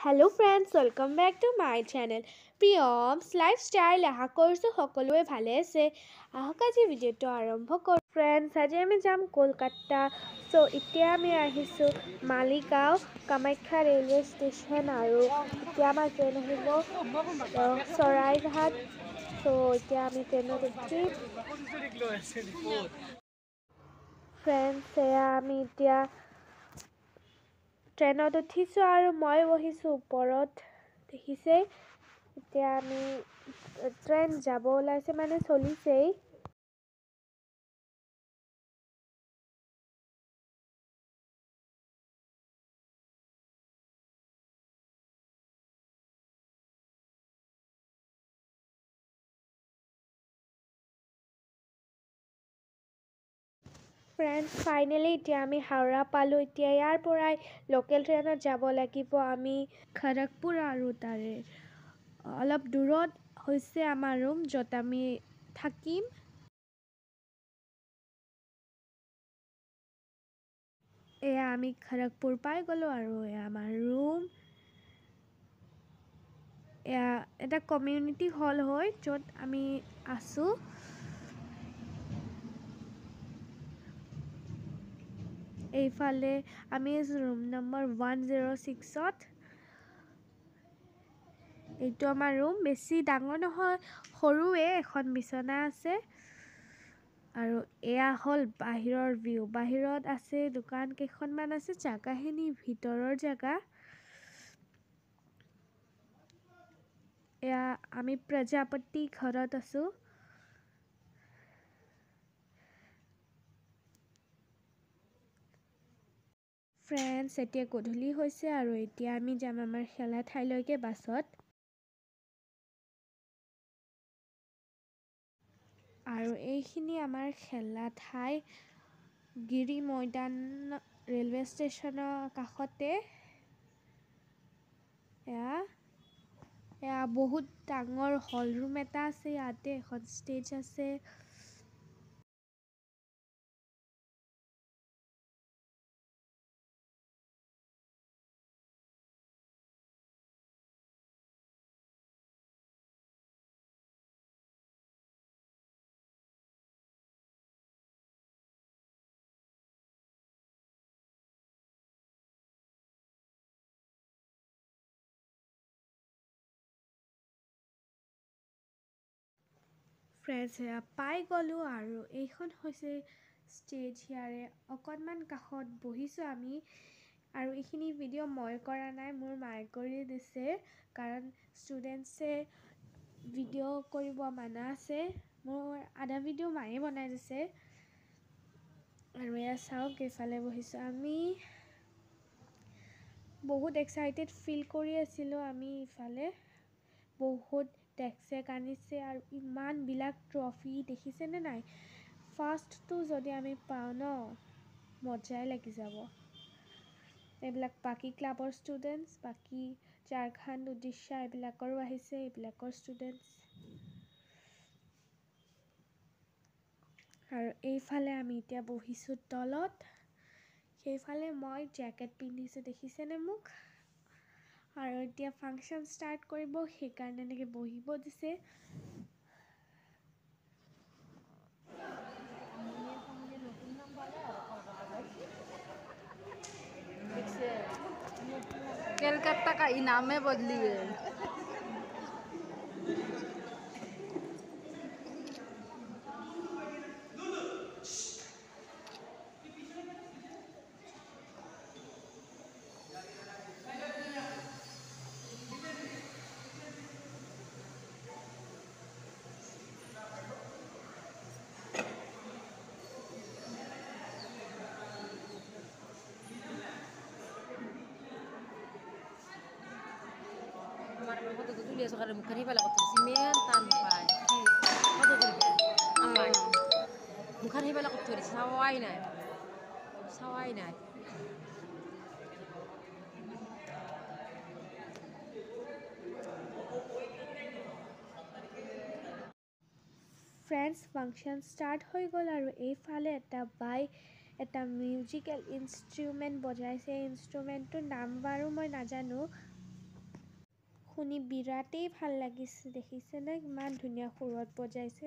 Hello friends, welcome back to my channel Priyam's Lifestyle. আশা কৰিছোঁ সকলোৱে ভালে আছে। আহক আজি ভিডিঅ'টো আৰম্ভ কৰোঁ। Friends, আজি আমি যাম কলকাতা। এতিয়া আমি আহিছোঁ মালিগাঁও কামাখ্যা ৰেলৱে ষ্টেচন আৰু এতিয়া আমাৰ ট্ৰেইন আহিব চৰাইঘাট। এতিয়া আমি ট্ৰেইনত উঠিম। Friends, এয়া আমি এতিয়া ট্ৰেইনত উঠিছোঁ আৰু মই বহিছোঁ ওপৰত, দেখিছেই। এতিয়া আমি ট্ৰেইন যাব ওলাইছে মানে চলিছেই। ফ্ৰেণ্ডছ, ফাইনেলি এতিয়া আমি হাওৰা পালোঁ। এতিয়া ইয়াৰ পৰাই লোকেল ট্ৰেইনত যাব লাগিব আমি খড়গপুৰ, আৰু তাৰে অলপ দূৰত হৈছে আমাৰ ৰুম, য'ত আমি থাকিম। এয়া আমি খড়গপুৰ পাই গ'লোঁ আৰু এয়া আমাৰ ৰুম। এয়া এটা কমিউনিটি হল হয়, য'ত আমি আছোঁ। এইফালে আমি ৰুম নম্বৰ 106ত। এইটো আমাৰ ৰুম, বেছি ডাঙৰ নহয়, সৰুৱে, এখন বিচনা আছে। আৰু এয়া হ'ল বাহিৰৰ ভিউ। বাহিৰত আছে দোকান কেইখনমান আছে, জাগাখিনি ভিতৰৰ জাগা। এয়া আমি প্ৰজাপতি ঘৰত আছোঁ। ফ্ৰেণ্ডছ, এতিয়া গধূলি হৈছে আৰু এতিয়া আমি যাম আমাৰ খেলা ঠাইলৈকে বাছত। আৰু এইখিনি আমাৰ খেলা ঠাই গিৰি মৈদান ৰেলৱে ষ্টেচনৰ কাষতে। এয়া বহুত ডাঙৰ হল ৰুম এটা আছে, ইয়াতে এখন ষ্টেজ আছে। ফ্ৰেণ্ডছ, এয়া পাই গ'লোঁ আৰু এইখন হৈছে ষ্টেজ। ইয়াৰে অকণমান কাষত বহিছোঁ আমি। আৰু এইখিনি ভিডিঅ' মই কৰা নাই, মোৰ মায়ে কৰি দিছে, কাৰণ ষ্টুডেণ্টছে ভিডিঅ' কৰিব মানা আছে। মোৰ আধা ভিডিঅ' মায়ে বনাই দিছে। আৰু এয়া চাওক, এইফালে বহিছোঁ আমি। বহুত এক্সাইটেড ফিল কৰি আছিলোঁ আমি। ইফালে বহুত ডেস্ক আনিছে আৰু ইমানবিলাক ট্ৰফি, দেখিছেনে নাই? ফাৰ্ষ্টটো যদি আমি পাওঁ ন, মজাই লাগি যাব। এইবিলাক বাকী ক্লাবৰ ষ্টুডেণ্টছ, বাকী ঝাৰখণ্ড, উৰিষ্যা এইবিলাকৰো আহিছে, এইবিলাকৰ ষ্টুডেণ্টছ। আৰু এইফালে আমি এতিয়া বহিছোঁ তলত। সেইফালে মই জেকেট পিন্ধিছোঁ, দেখিছেনে মোক? আৰু এতিয়া ফাংচন ষ্টাৰ্ট কৰিব, সেইকাৰণে এনেকৈ বহিব দিছে। कलकत्ता का इनामे बदली है। Foto tuh dia suka muka ni pala kotor simen tanpai. Foto tuh dia. Muka ni pala kotor sawai na. Sawai na. Friends, function start হৈ গ'ল আৰু এইফালে এটা বাই এটা মিউজিকেল ইনষ্ট্ৰুমেণ্ট বজাইছে। ইনষ্ট্ৰুমেণ্টটোৰ নাম বাৰু মই নাজানো। শুনি বিৰাটেই ভাল লাগিছে দেখিছেনে ইমান ধুনীয়া সুৰত বজাইছে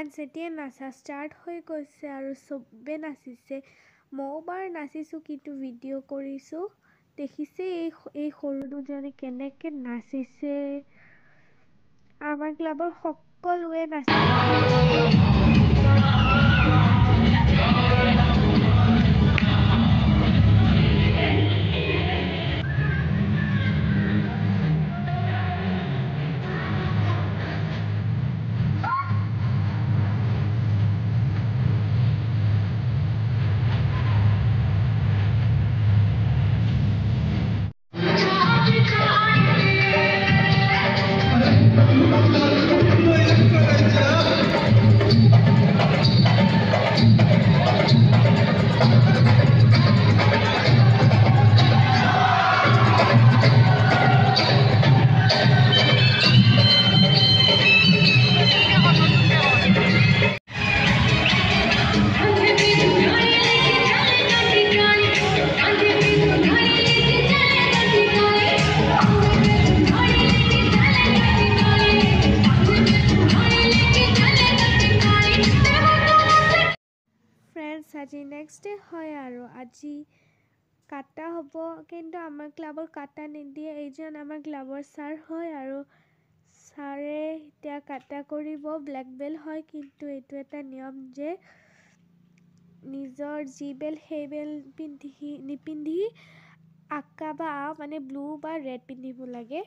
ফ্ৰেণ্ডছ এতিয়া নাচা ষ্টাৰ্ট হৈ গৈছে আৰু চবে নাচিছে ময়ো বাৰ নাচিছোঁ কিন্তু ভিডিঅ' কৰিছোঁ দেখিছে এই সৰু দুজনী কেনেকৈ নাচিছে আমাৰ ক্লাবৰ সকলোৱে ফ্ৰেণ্ডছ আজি নেক্সট ডে হয় আৰু আজি কাটা হ'ব কিন্তু আমাৰ ক্লাবৰ কাটা নিদিয়ে এইজন আমাৰ ক্লাবৰ ছাৰ হয় আৰু ছাৰে এতিয়া কাটা কৰিব ব্লেক বেল্ট হয় কিন্তু এইটো এটা নিয়ম যে নিজৰ যি বেল্ট সেই বেল্ট নিপিন্ধি আকা বা মানে ব্লু বা ৰেড পিন্ধিব লাগে